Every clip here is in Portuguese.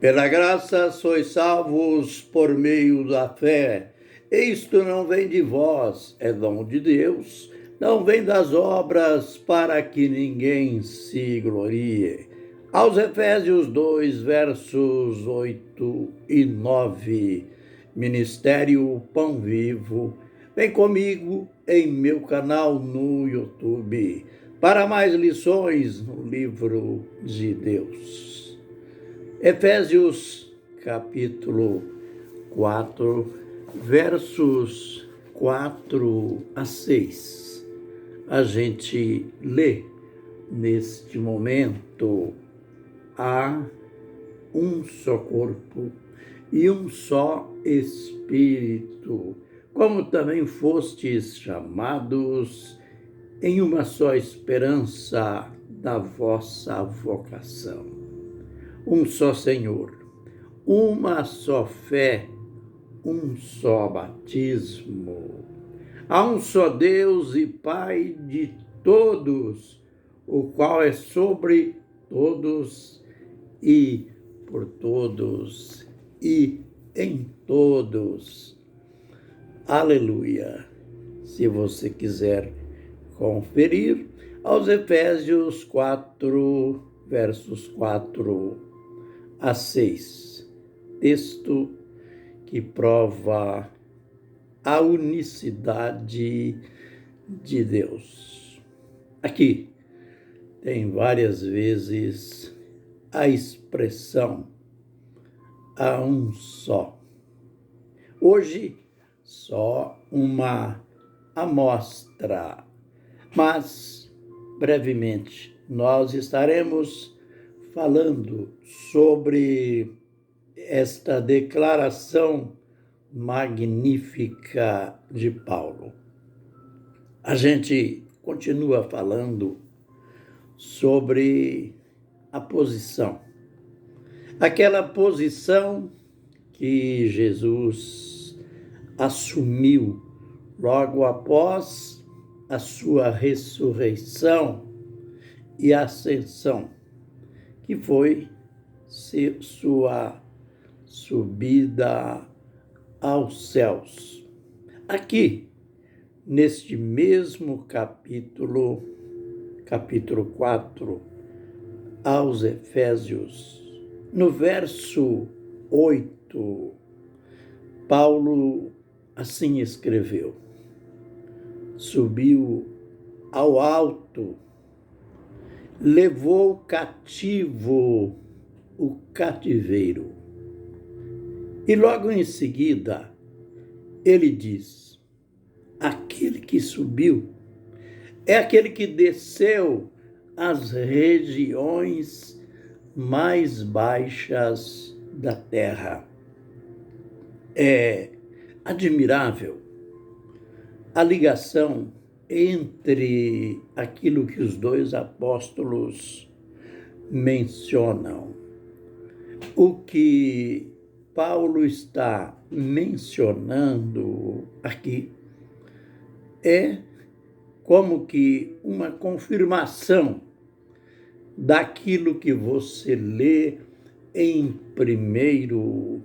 Pela graça sois salvos por meio da fé. Isto não vem de vós, é dom de Deus, não vem das obras para que ninguém se glorie. Aos Efésios 2, versos 8 e 9. Ministério Pão Vivo. Vem comigo em meu canal no YouTube para mais lições no livro de Deus. Efésios capítulo 4, versos 4 a 6. A gente lê neste momento: há um só corpo e um só Espírito, como também fostes chamados em uma só esperança da vossa vocação. Um só Senhor, uma só fé, um só batismo. Há um só Deus e Pai de todos, o qual é sobre todos e por todos e em todos. Aleluia! Se você quiser conferir, aos Efésios 4, versos 4 a 6. Texto que prova a unicidade de Deus. Aqui tem várias vezes a expressão há um só. Hoje, só uma amostra, mas brevemente nós estaremos falando sobre esta declaração magnífica de Paulo. A gente continua falando sobre a posição, aquela posição que Jesus assumiu logo após a sua ressurreição e ascensão, que foi sua subida aos céus. Aqui, neste mesmo capítulo 4, aos Efésios, no verso 8, Paulo assim escreveu: subiu ao alto, levou cativo o cativeiro. E logo em seguida, ele diz: aquele que subiu é aquele que desceu às regiões mais baixas da terra. É admirável a ligação entre aquilo que os dois apóstolos mencionam. O que Paulo está mencionando aqui é como que uma confirmação daquilo que você lê em 1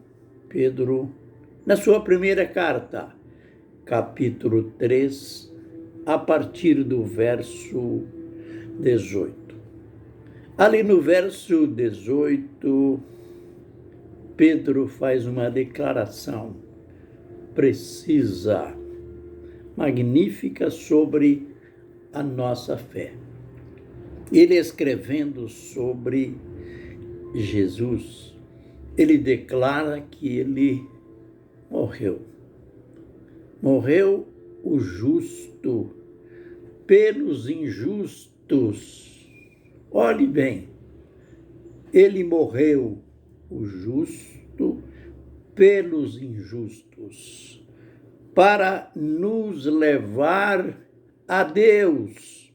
Pedro, na sua primeira carta, capítulo 3, a partir do verso 18. Ali no verso 18, Pedro faz uma declaração precisa, magnífica sobre a nossa fé. Ele escrevendo sobre Jesus, ele declara que ele morreu. Morreu o justo pelos injustos. Olhe bem, ele morreu o justo pelos injustos, para nos levar a Deus.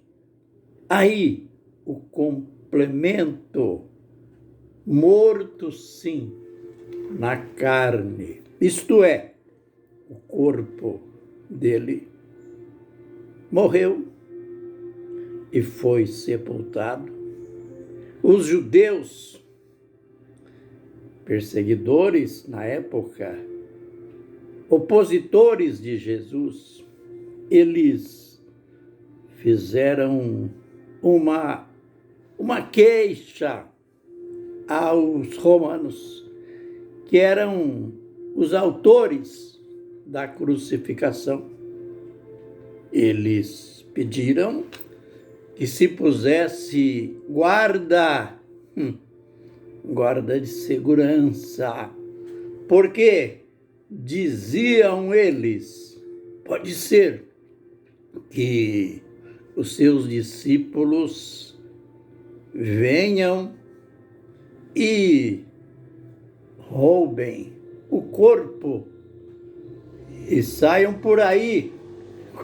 Aí, o complemento: morto sim, na carne, isto é, o corpo dele morreu e foi sepultado. Os judeus, perseguidores na época, opositores de Jesus, eles fizeram uma queixa aos romanos, que eram os autores da crucificação. Eles pediram que se pusesse guarda de segurança, porque diziam eles, pode ser que os seus discípulos venham e roubem o corpo e saiam por aí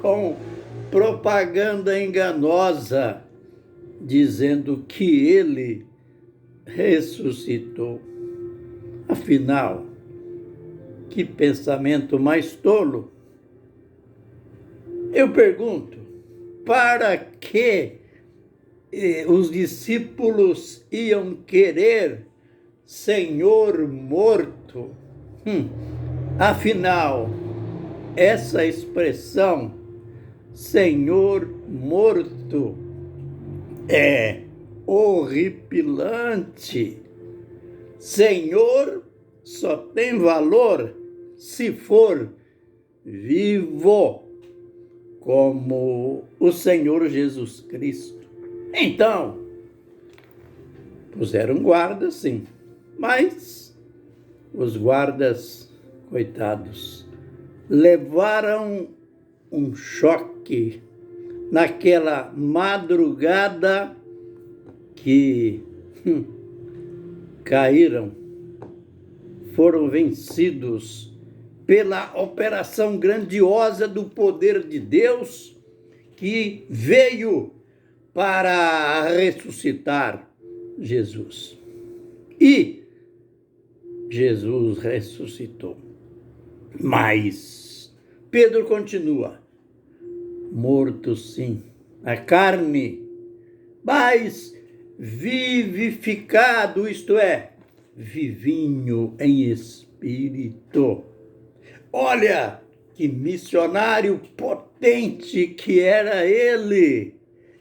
com propaganda enganosa, dizendo que ele ressuscitou. Afinal, que pensamento mais tolo! Eu pergunto, para que os discípulos iam querer Senhor morto? Afinal, essa expressão, Senhor morto, é horripilante. Senhor só tem valor se for vivo, como o Senhor Jesus Cristo. Então, puseram guarda, sim, mas os guardas, coitados, levaram um choque naquela madrugada que caíram, foram vencidos pela operação grandiosa do poder de Deus que veio para ressuscitar Jesus. E Jesus ressuscitou. Mas Pedro continua, morto sim, a carne, mas vivificado, isto é, vivinho em espírito. Olha que missionário potente que era ele.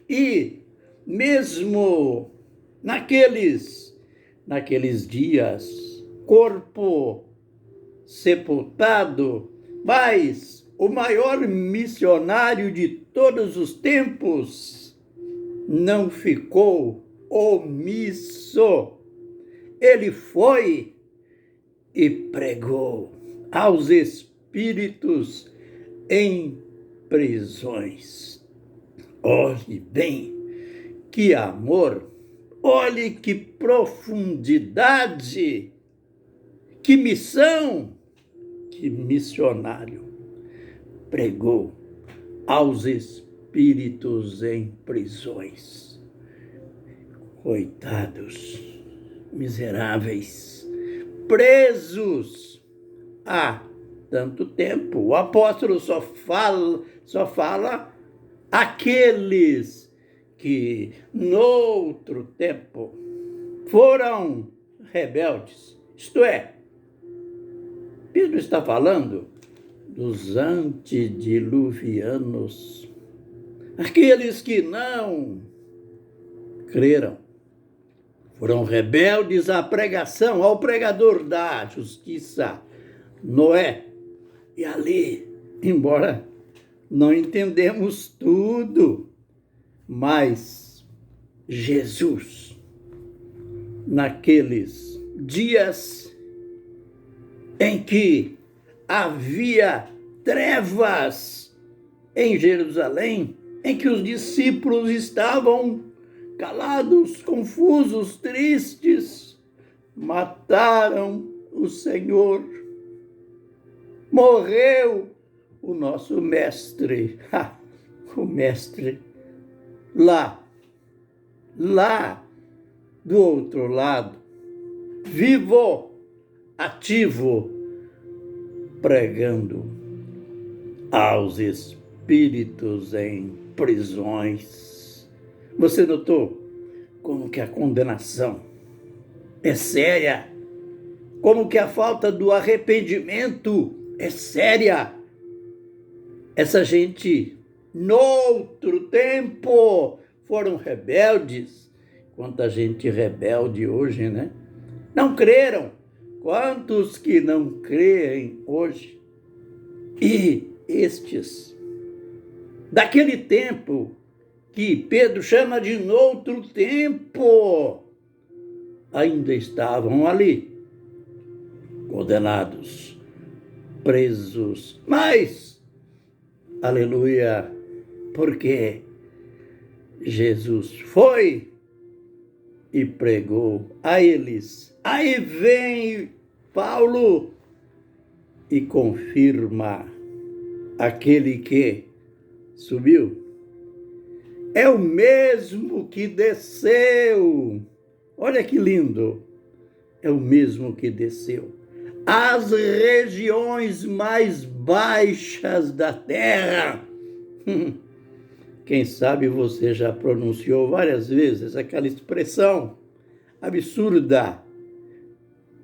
E mesmo naqueles dias, corpo sepultado, mas o maior missionário de todos os tempos não ficou omisso. Ele foi e pregou aos espíritos em prisões. Olhe bem, que amor, olhe que profundidade, que missão, que missionário. Pregou aos espíritos em prisões. Coitados, miseráveis, presos há tanto tempo. O apóstolo só fala aqueles que, noutro tempo, foram rebeldes. Isto é, Pedro está falando dos antediluvianos, aqueles que não creram, foram rebeldes à pregação, ao pregador da justiça, Noé. E ali, embora não entendemos tudo, mas Jesus, naqueles dias em que havia trevas em Jerusalém, em que os discípulos estavam calados, confusos, tristes, mataram o Senhor. Morreu o nosso mestre, o mestre lá do outro lado, vivo, ativo, pregando aos espíritos em prisões. Você notou como que a condenação é séria? como que a falta do arrependimento é séria. Essa gente, noutro tempo, foram rebeldes. Quanta gente rebelde hoje, né? Não creram. Quantos que não creem hoje? E estes, daquele tempo, que Pedro chama de noutro tempo, ainda estavam ali, condenados, presos. Mas, aleluia, porque Jesus foi e pregou a eles. Aí vem Paulo e confirma: aquele que subiu é o mesmo que desceu. Olha que lindo. É o mesmo que desceu às regiões mais baixas da terra. Quem sabe você já pronunciou várias vezes aquela expressão absurda: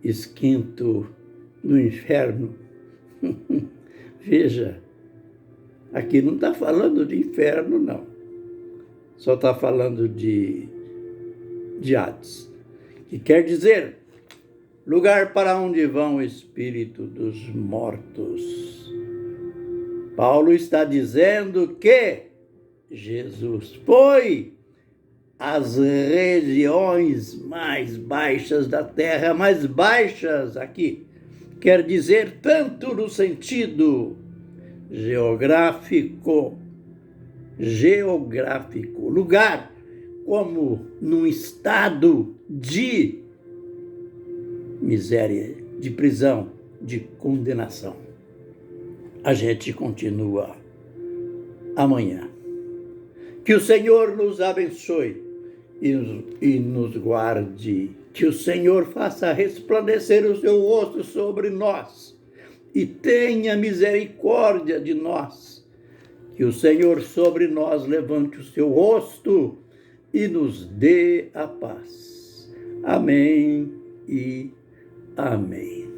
esquento no inferno. Veja, aqui não está falando de inferno, não. Só está falando de Hades, que quer dizer lugar para onde vão o espírito dos mortos. Paulo está dizendo que Jesus foi às regiões mais baixas da terra. Mais baixas aqui quer dizer tanto no sentido geográfico, lugar, como num estado de miséria, de prisão, de condenação. A gente continua amanhã. Que o Senhor nos abençoe e nos guarde. Que o Senhor faça resplandecer o seu rosto sobre nós e tenha misericórdia de nós. Que o Senhor sobre nós levante o seu rosto e nos dê a paz. Amém e amém.